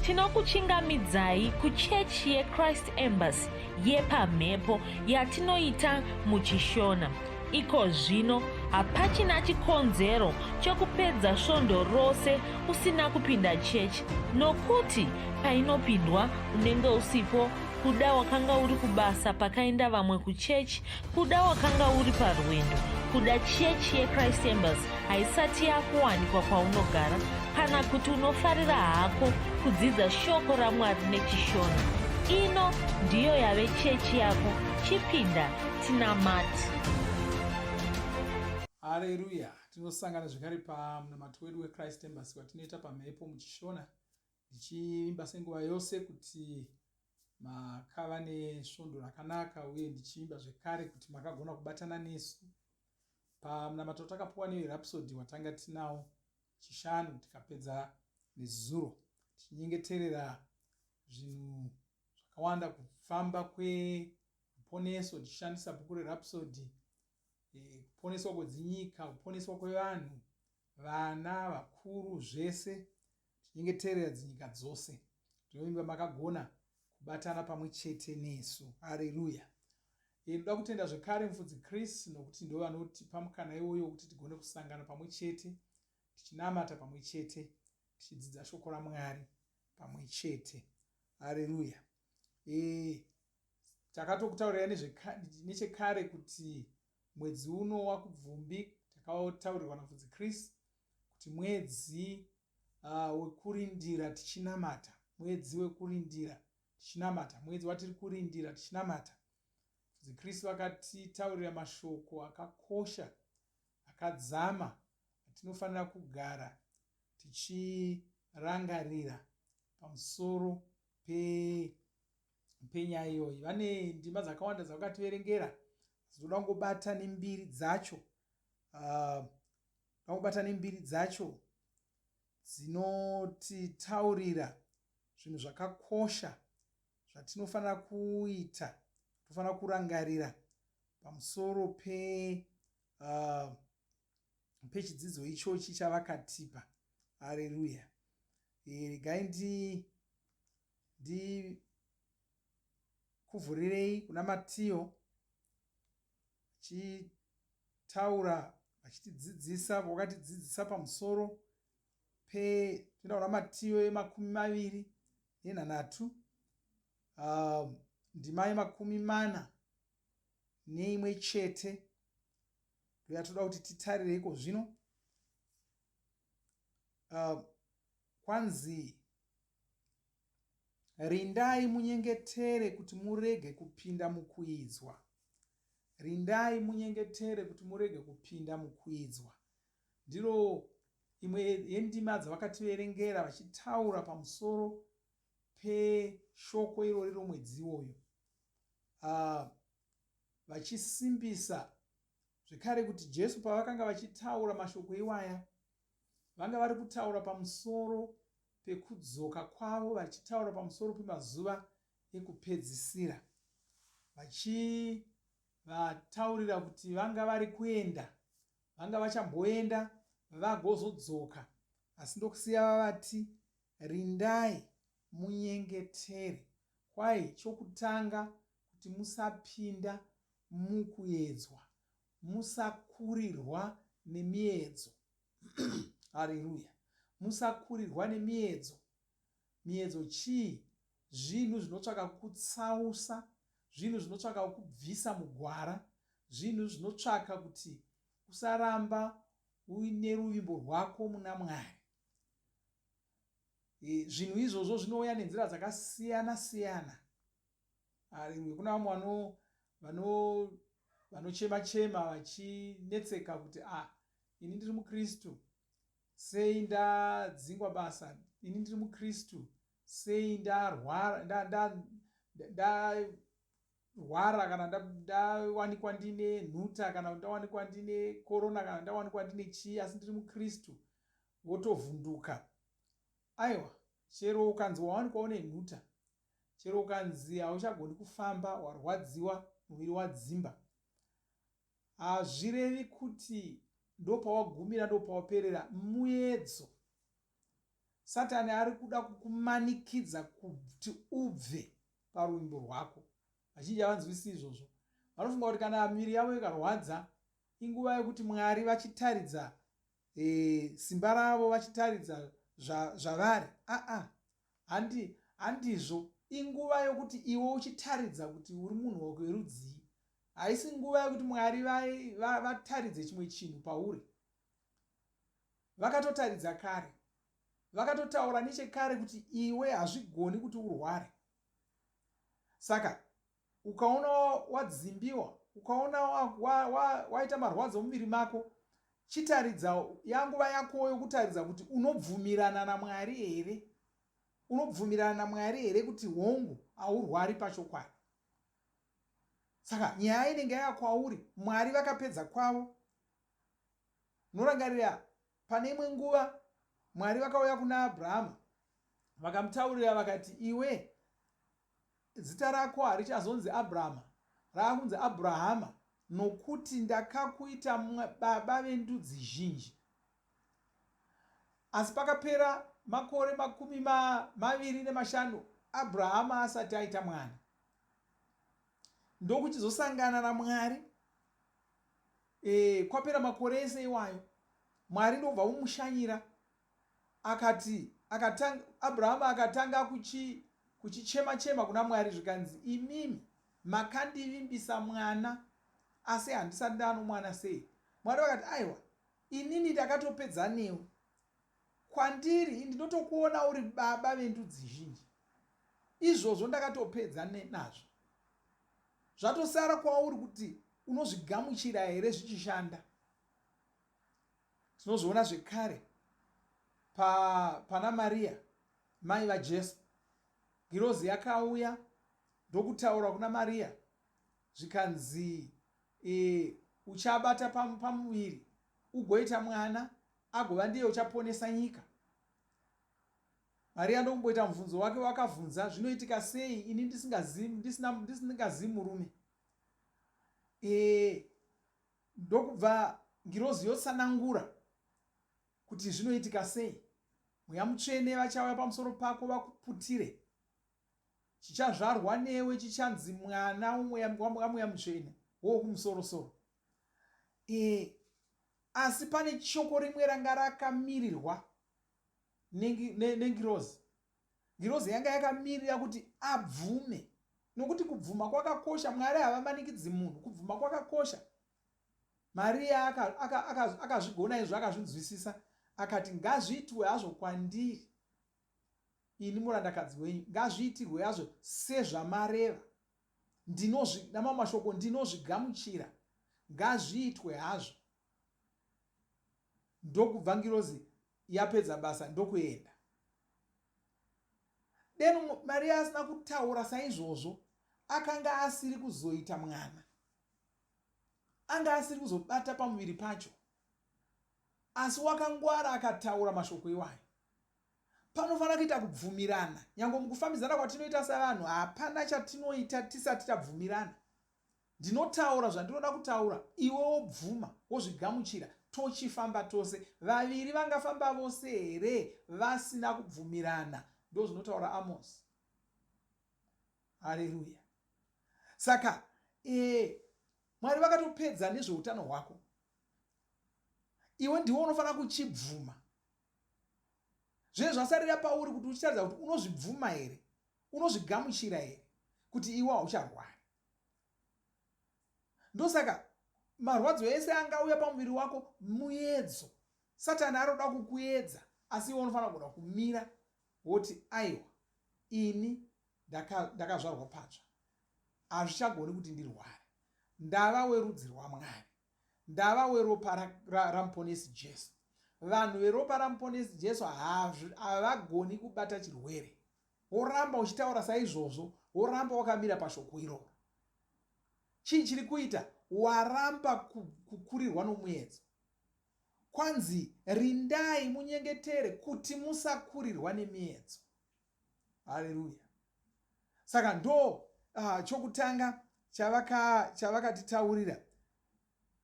tinokuchingamidzai kuchechi yeChrist Embassy yepamhepo yatinoita muchishona. Iko zvino hapachina chikonzero chokupedza svondo rose usina kupinda chechi, nokuti painopindwa unenge usipo, kuda wakanga uri kubasa pakaenda vamwe kuchechi, kuda wakanga uri parwendo, kuda chechi yeChrist Embassy haisati yakuwanikwa kwaunogara, kana kuti unofarira hako kudzidza shoko raMwari nechishona. Ino ndiyo yave chechi yako. Chipinda tinamati. Haleluya. Tinosangana zvakare pamunamato wedu weChrist Embassy watinoita pamhepo muchishona, ndichiimba senguva yose kuti makava nesvondo rakanaka, uye ndichiimba zvekare kuti makagona kubatana nesu pamunamato takapuwa neRhapsody watanga tinawo chishanu tikapedza nezuro, tichinyengeterera zvinhu zvakawanda, kufamba kweruponeso tichishandisa bhuku reRhapsody, kuponeswa kwedzinyika, kuponeswa kwevanhu, vana, vakuru, zvese, tichinyengeterera dzinyika dzose. Ndinoimba makagona kubatana pamwe chete nesu. Haleluya. Ndoda kutenda zvekare mufudzi Chris, nokuti ndo vanotipa mukana iwoyo kuti tigone kusangana pamwe chete, tichinamata pamwe chete, tichidzidza shoko raMwari pamwe chete. Haleluya. Takatokutaurira nechekare kuti mwedzi uno wakubvumbi takataurirwa namufudzi Chris kuti mwedzi wekurindira tichinamata, mwedzi wekurindira tichinamata, mwedzi watiri kurindira tichinamata. Mufudzi Chris vakatitaurira mashoko akakosha, akadzama, atinofanira kugara tichirangarira pamusoro penyaya iyoyi. Vane ndima dzakawanda dzavakativerengera, dzinoda kungobata nembiri dzacho, dzinotitaurira zvinhu zvakakosha zvatinofanira kuita, tofanira kurangarira pamusoro pechidzidzo ichochi chavakatipa. Haleluya. Regai ndikuvhurirei kuna Matiyo, vachitaura vachitidzidzisa, vakatidzidzisa pamusoro toenda kuna Matiyo 23, ndima 41 chete, ndoyatoda kuti titarireiko zvino. Kwanzi, rindai munyengetere kuti murege kupinda mukuidzwa. Rindai munyengetere kuti murege kupinda mukuidzwa. Ndiro imwe yendima dzavakativerengera vachitaura pamusoro peshoko irori romwedzi iwoyo, vachisimbisa zvekare kuti Jesu pavakanga vachitaura mashoko iwaya vanga vari kutaura pamusoro pekudzoka kwavo, vachitaura pamusoro pemazuva ekupedzisira, vachivataurira kuti vanga vari kuenda, vanga vachamboenda vagozodzoka, asi ndokusiya vavati rindai munyengetere. Kwai chokutanga kuti musapinda mukuedzwa, musakurirwa nemiedzo. Haleluya. Musakurirwa nemiedzo. Miedzo chii? Zvinhu zvinotsvaka kukutsausa, zvinhu zvinotsvaka kukubvisa mugwara, zvinhu zvinotsvaka kuti usaramba uine ruvimbo rwako muna Mwari. Zvinhu izvozvo zvinouya nenzira dzakasiyana siyana. Haleluya. Kuna vamwe vanochema vachinetseka kuti ini ndiri muKristu, sei ndadzingwa basa? Ini ndiri muKristu, sei ndarwara kana ndawanikwa ndine nhuta, kana ndawanikwa ndine korona, kana ndawanikwa ndine chii, asi ndiri muKristu. Wotovhunduka. Aiwa, chero ukanzi wawanikwa une nhuta, chero ukanzi hauchagoni kufamba, warwadziwa, muviri wadzimba, hazvirevi kuti ndopawagumira, ndopawaperera. Muedzo. Satani ari kuda kukumanikidza kuti ubve parwendo rwako. Vazhinji havanzwisi izvozvo. Vanofunga kuti kana miviri yavo ikarwadza inguva yekuti Mwari vachitaridza simba ravo, vachitaridza zvavari. Handizvo. Inguva yokuti iwe uchitaridza kuti uri munhu werudzii. Haisi nguva yokuti Mwari vataridze chimwe chinhu pauri. Vakatotaridza kare. Vakatotaura nechekare kuti iwe hazvigoni kuti urware. Saka ukaona wadzimbiwa, ukaona waita marwadzo mumuviri mako, chitaridza yanguva yako yokutaridza kuti unobvumirana naMwari here. Unobvumirana naMwari here kuti hongu haurwari pachokwadi. Saka nyaya inenge yakwauri, Mwari vakapedza kwavo. Norangarira pane imwe nguva Mwari vakauya kuna Abrahama vakamutaurira vakati, iwe zita rako harichazonzi Abrahama, raakunzi Abrahama, nokuti ndakakuita baba vendudzi zhinji. Asi pakapera makore 25 Abrahama asati aita mwana, ndokuchizosangana naMwari. Kwapera makore ese iwayo, Mwari ndobva umushanyira. Abrahama akatanga kuchichema kuna Mwari zvikanzi, imimi makandivimbisa mwana asi handisati ndano mwana sei. Mwari vakati, aiwa, inini ndakatopedza newe. Kwandiri ndinotokuona uri baba vendudzi zhinji. Izvozvo ndakatopedza nazvo. Zvatosara kwauri kuti unozvigamuchira here zvichishanda. Tinozviona zvekare pana Maria, mai vaJesu. Girozi yakauya ndokutaura kuna Maria zvikanzi, uchabata pamuviri ugoita mwana agova ndiye uchaponesa nyika. Maria ndokumboita mubvunzo wake wakavhunza, zvinoitika sei ini ndisingazivi murume. Ndokubva Girozi yotsanangura kuti zvinoitika sei. Mweya Mutsvene vachauya pamusoro pako vakuputire. Chichazvarwa newe chichanzi mwana wamweya Mutsvene wokumusoro-soro. Asi pane shoko rimwe ranga rakamirirwa neNgirozi. Ngirozi yanga yakamirira kuti abvume, nokuti kubvuma kwakakosha. Mwari havamanikidzi munhu, kubvuma kwakakosha. Maria akazvigona izvo, akazvinzwisisa, akati ngazviitwe hazvo kwandiri, ini murandakadzi wenyu, ngazviitirwe hazvo sezvamareva. Namamwe mashoko, ndinozvigamuchira, ngazviitwe hazvo. Ndokubva Ngirozi yapedza basa ndokuenda. Deno Maria asina kutaura saizvozvo, akanga asiri kuzoita mwana, anga asiri kuzobata pamuviri pacho. Asi wakangwara akataura mashoko iwayo. Panofanira kuita kubvumirana. Nyange mukufambidzana kwatinoita savanhu, hapana chatinoita tisati tabvumirana. Ndinotaura zvandinoda kutaura, iwe wobvuma, wozvigamuchira, tochifamba tose. Vaviri vangafamba vose here vasina kubvumirana? Ndozvinotaura Amos. Haleluya. Saka Mwari vakatopedza nezveutano hwako. Iwe ndiwe unofanira kuchibvuma. Zvinhu zvasarira pauri kuti uchitaridza kuti unozvibvuma here, unozvigamuchira here kuti iwe haucharwari. Ndosaka marwadzo ese angauya pamuviri wako muedzo. Satani aroda kukuedza, asi iwe unofanira kuda kumira woti, aiwa, ini ndakazvarwa patsva, hazvichagoni kuti ndirware. Ndava werudzi rwaMwari, ndava weropa ramuponesi Jesu. Vanhu veropa ramuponesi Jesu havagoni kubata chirwere. Woramba uchitaura saizvozvo, woramba wakamira pashoko iroro. Chii chiri kuita? Waramba kukurirwa nomuedzo. Kwanzi rindai munyengetere kuti musakurirwa nemiedzo. Haleluya. Saka ndo chokutanga chavakatitaurira,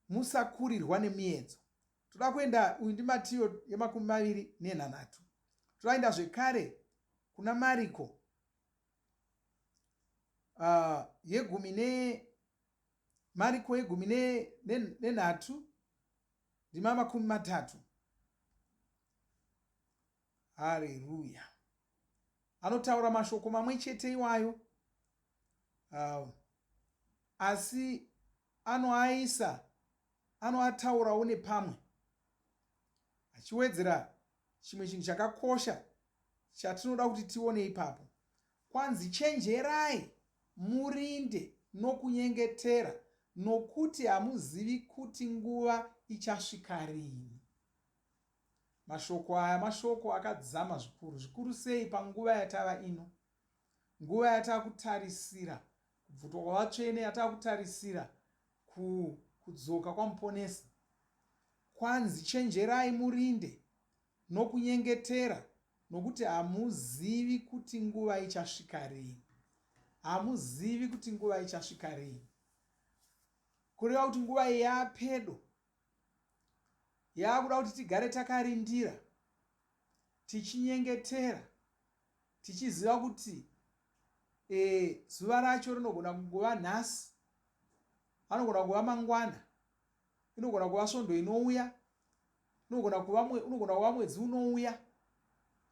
musakurirwa nemiedzo. Toda kuenda, uyu ndi Matiyo 20:3. toaenda zvekare kuna Mariko Mariko yegumi nenhatu ndima 30. Haleluya. Anotaura mashoko mamwe chete iwayo, asi anoataurawo nepamwe, achiwedzera chimwe chinhu chakakosha chatinoda kuti tione ipapo. Kwanzi chenjerai, murinde nokunyengetera, nokuti hamuzivi kuti nguva ichasvika rini. Mashoko aya mashoko akadzama zvikuru sei panguva yatava ino, nguva yatakutarisira kubvutwa kwavatsvene, yatakutarisira kudzoka kwamuponesi. Kwanzi chenjerai, murinde nokunyengetera, nokuti hamuzivi kuti nguva ichasvika rini. Hamuzivi kuti nguva ichasvika rini. Kureva kuti nguva iyi yapedo, yakuda kuti tigare takarindira, tichinyengetera, tichiziva kuti zuva racho rinogona kungova nhasi, anogona kuva mangwana, inogona kuva svondo inouya, inogona kuva mwedzi unouya,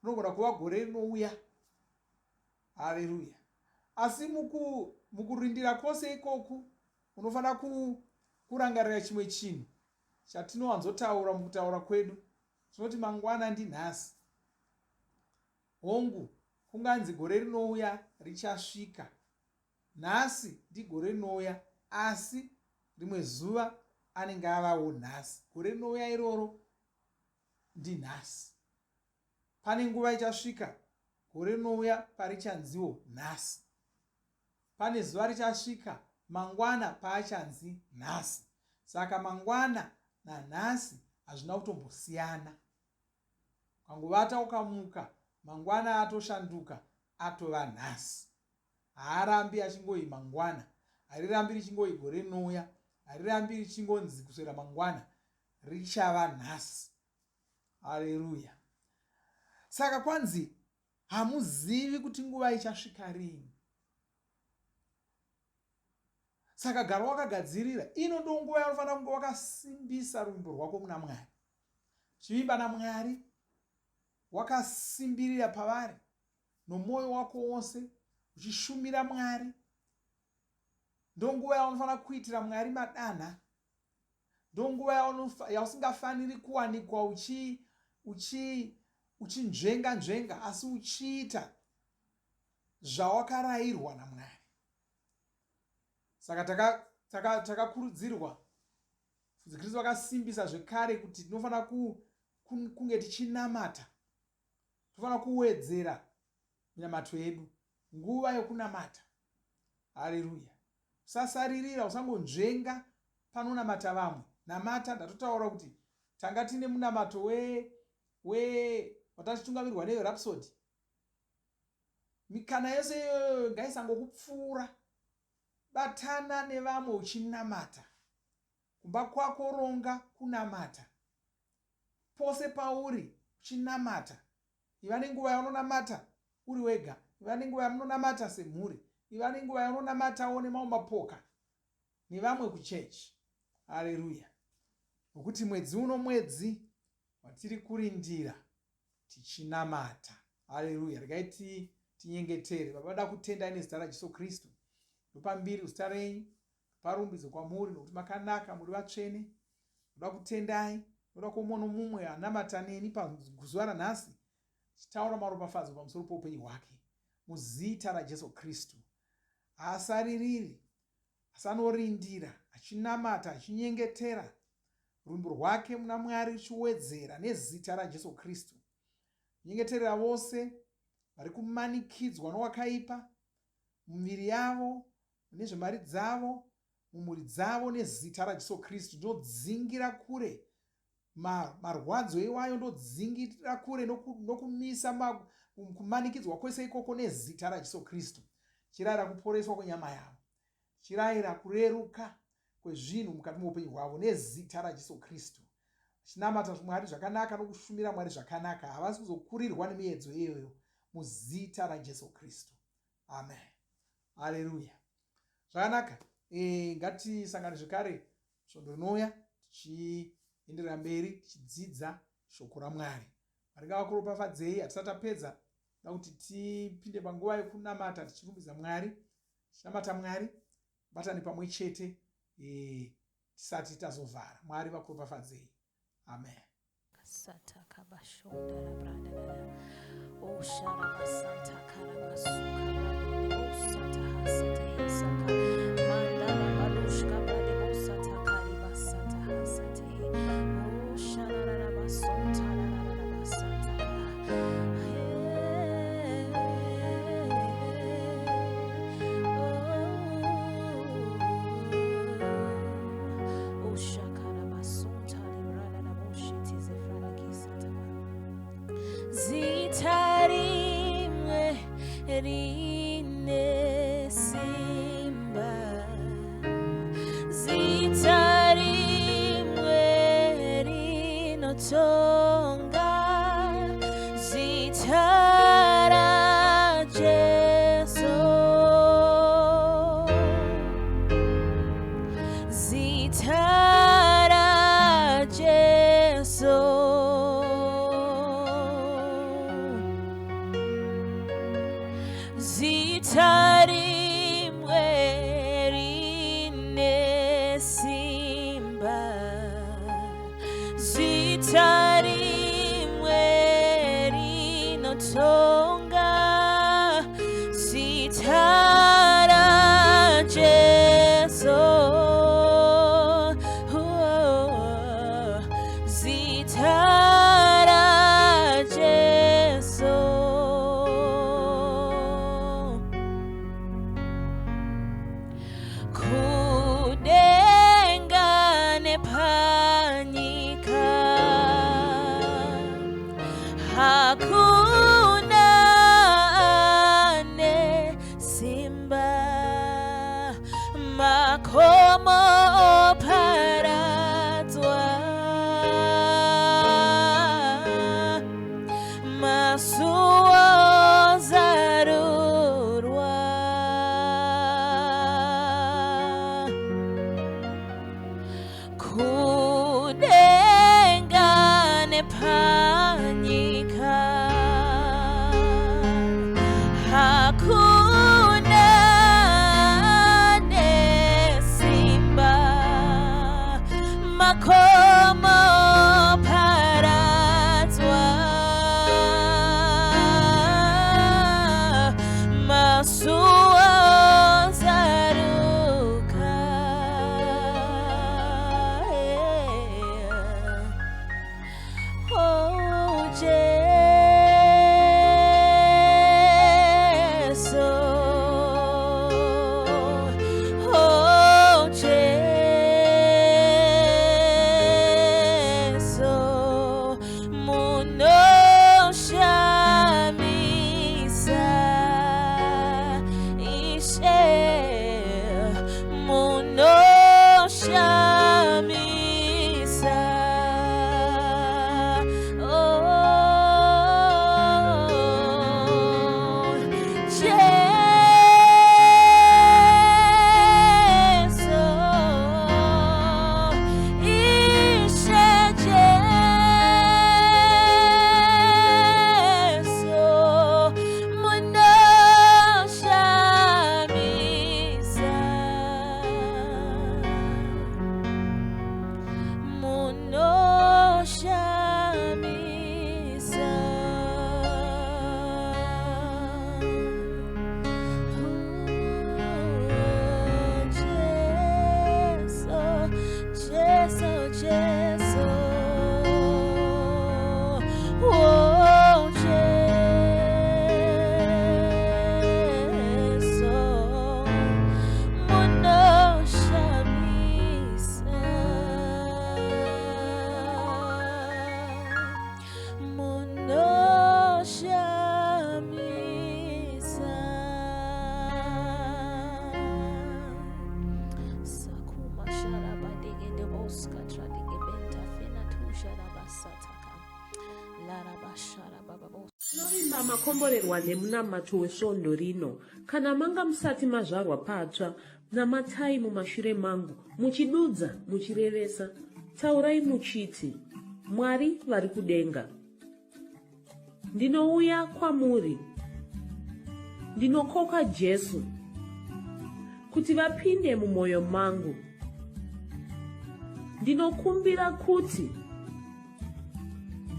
inogona kuva gore rinouya. Haleluya. Asi mukurindira kwose ikoku unofanira kurangarira chimwe chinhu chatinowanzotaura mukutaura kwedu. Tinoti mangwana ndinhasi. Hongu, kunganzi gore rinouya richasvika. Nhasi ndigore rinouya, asi rimwe zuva anenge avawo nhasi. Gore rinouya iroro ndinhasi. Pane nguva ichasvika, gore rinouya parichanziwo nhasi. Pane zuva richasvika, mangwana paachanzi nhasi. Saka mangwana nanhasi hazvina kutombosiyana. Ukanguvata ukamuka, mangwana atoshanduka atova nhasi. Haarambi achingoi mangwana, harirambi richingoi gore rinouya, harirambi richingonzi kuswera mangwana, richava nhasi. Haleluya. Saka kwanzi hamuzivi kuti nguva ichasvika rini. Saka gara wakagadzirira. Ino ndo nguva yaunofanira kunge wakasimbisa ruvimbo rwako muna Mwari, chivimba naMwari, wakasimbirira pavari nomwoyo wako wose, uchishumira Mwari. Ndo nguva yaunofanira kuitira Mwari madanha. Ndo nguva yausingafaniri kuwanikwa uchinzvenga, asi uchiita zvawakarayirwa naMwari. Saka takakurudzirwa, fudzi Kristu vakasimbisa zvekare kuti tinofanira kunge tichinamata, tinofanira kuwedzera minamato yedu, nguva yokunamata. Haleluya. Usasaririra, usangonzvenga panonamata vamwe. Namata, ndatotaura kuti tanga tine munamato watatitungamirwa neverapsody. Mikana yose ngaisangokupfuura. Batana nevamwe uchinamata. Kumba kwako ronga kunamata. Pose pauri uchinamata. Iva nenguva yaunonamata uri wega. Iva nenguva yamunonamata semhuri. Iva nenguva yaunonamatawo nemamwe mapoka nevamwe kuchechi. Haleluya. Nokuti mwedzi uno mwedzi watiri kurindira tichinamata. Haleluya. Regai tinyengetere. Vanoda kutendai nezita raJesu Kristu. Ndopambiri kuzita renyu, parumbidzo kwamuri nokuti makanaka, muri vatsvene. Ndoda kutendai, ndoda kuona mumwe anamata neni pazuva ranhasi, chitaura maropafadzo pamusoro poupenyu hwake muzita raJesu Kristu. Haasaririri, asanorindira, achinamata, achinyengetera rwimbo rwake muna Mwari, ruchiwedzera nezita raJesu Kristu. Nyengeterera vose vari kumanikidzwa nowakaipa mumiviri yavo, nezvemari dzavo, mumhuri dzavo, nezita raJesu Kristu. Ndodzingira kure marwadzo iwayo, ndodzingira kure nokumisa kumanikidzwa kwese ikoko nezita raJesu Kristu. Chirayira kuporeswa kwenyama yavo, chirayira kureruka kwezvinhu mukati meupenyu hwavo nezita raJesu Kristu. vachinamata Mwari zvakanaka nokushumira Mwari zvakanaka, havasi kuzokurirwa nemiedzo iyoyo muzita raJesu Kristu. Amen. Haleluya. Zvakanaka. Ngatisangane zvekare svondo inouya tichienderera mberi tichidzidza shoko raMwari. Mwari ngavakuropafadzei. Hatisati tapedza, da kuti tipinde panguva yekunamata tichirumbidza Mwari, tichinamata Mwari, batani pamwe chete tisati tazovhara. Mwari vakuropafadzei. Amen. Sata kabashonda rabranda dada. O sharaba santa karamasuka branda o sata hasata hisaka. Mandala balushka branda o sata kariba sata hasata he. O shararaba sonta raraba sata. O shakaraba sonta libranda na boshiti zefrana kisata. Zitarimwe rine simba, zitarimwe rinotonga, zitara Jesu, zitara Jesu. Zitarimwe rine simba, zitarimwe rinotonga, zitara Jesu, zitara Jesu. Kudengane panyika hakuna ane simba, makomo paradzwa, masuo zarurwa, kudengane panyika hakuna nesimba, makomo paradzwa, masuo zaruka. Oh, Jesu, Tinovimba makomborerwa nemunamato wesvondo rino. Kana manga musati mazvarwa patsva, namatai mumashure mangu, muchidudza, muchirevesa. Taurai muchiti, Mwari vari kudenga, ndinouya kwamuri, ndinokoka Jesu, kuti vapinde mumwoyo mangu. Ndinokumbira kuti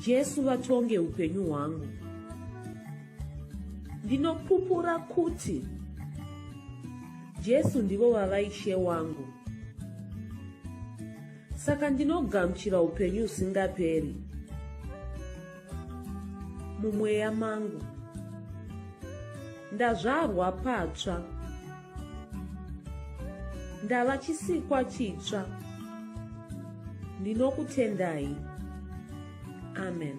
Jesu vatonge upenyu hwangu. Ndinopupura kuti Jesu ndivo vavaishe wangu. Saka ndinogamuchira upenyu usingaperi mumweya mangu. Ndazvarwa patsva, ndava chisikwa chitsva. Ndinokutendai. Amen.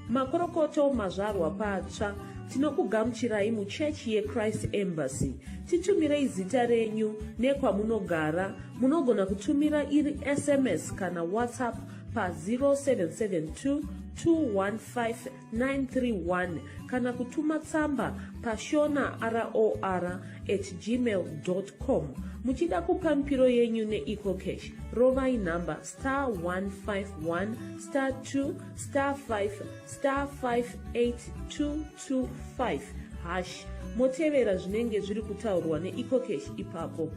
Makorokoto mazvarwa patsva, tinokugamuchirai muchechi yeChrist Embassy. Titumirei zita renyu nekwamunogara. Munogona kutumira iri SMS kana WhatsApp pa 0772 215 kana kutuma tsamba pa shona@gmail.com. Muchida kupa mpiro yenyu neEcocash, rovai namba *151*2*5*58225 motevera zvinenge zviri kutaurwa neEcocash ipapo.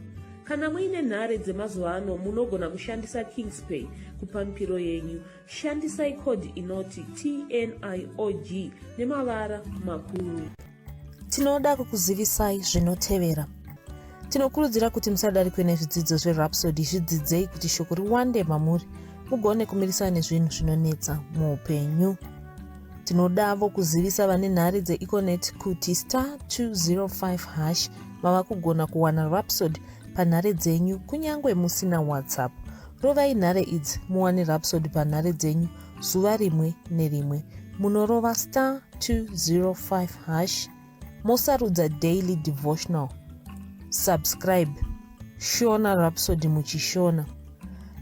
Kana muine nhare dzemazuva ano munogona kushandisa KingsPay kupa mpiro yenyu. Shandisai kodhi inoti TNIOG nemavara makuru. Tinoda kukuzivisai zvinotevera. Tinokurudzira kuti musadarikwe nezvidzidzo zveRhapsody. Zvidzidzei kuti shoko riwande mamuri, mugone kumirisana nezvinhu zvinonetsa muupenyu. Tinodavo kuzivisa vane nhare dzeEconet kuti *205# vava kugona kuwana Rhapsody panhare dzenyu kunyangwe musina WhatsApp. Rovai nhare idzi muwane Rhapsody panhare dzenyu zuva rimwe nerimwe. Munorova *205#, mosarudza daily devotional. Subscribe Shona Rhapsody muchishona.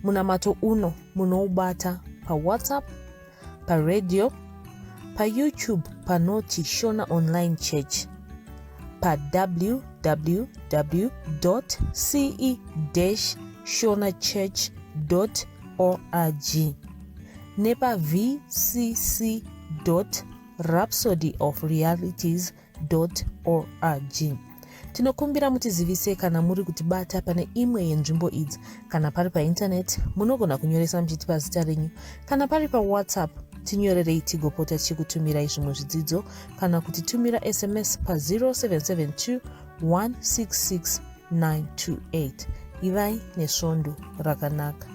Munamato uno munoubata pa WhatsApp, pa radio, pa YouTube panoti Shona Online Church, pa www.ce-shonachurch.org, nepa vcc.rhapsodyofrealities.org. Tinokumbira mutizivise kana muri kutibata pane imwe yenzvimbo idzi. Kana pari paintaneti munogona kunyoresa muchitipa zita renyu. Kana pari pa WhatsApp tinyorerei tigopota tichikutumirai zvimwe zvidzidzo, kana kutitumira SMS pa 0772 166 928. Ivai nesvondo rakanaka.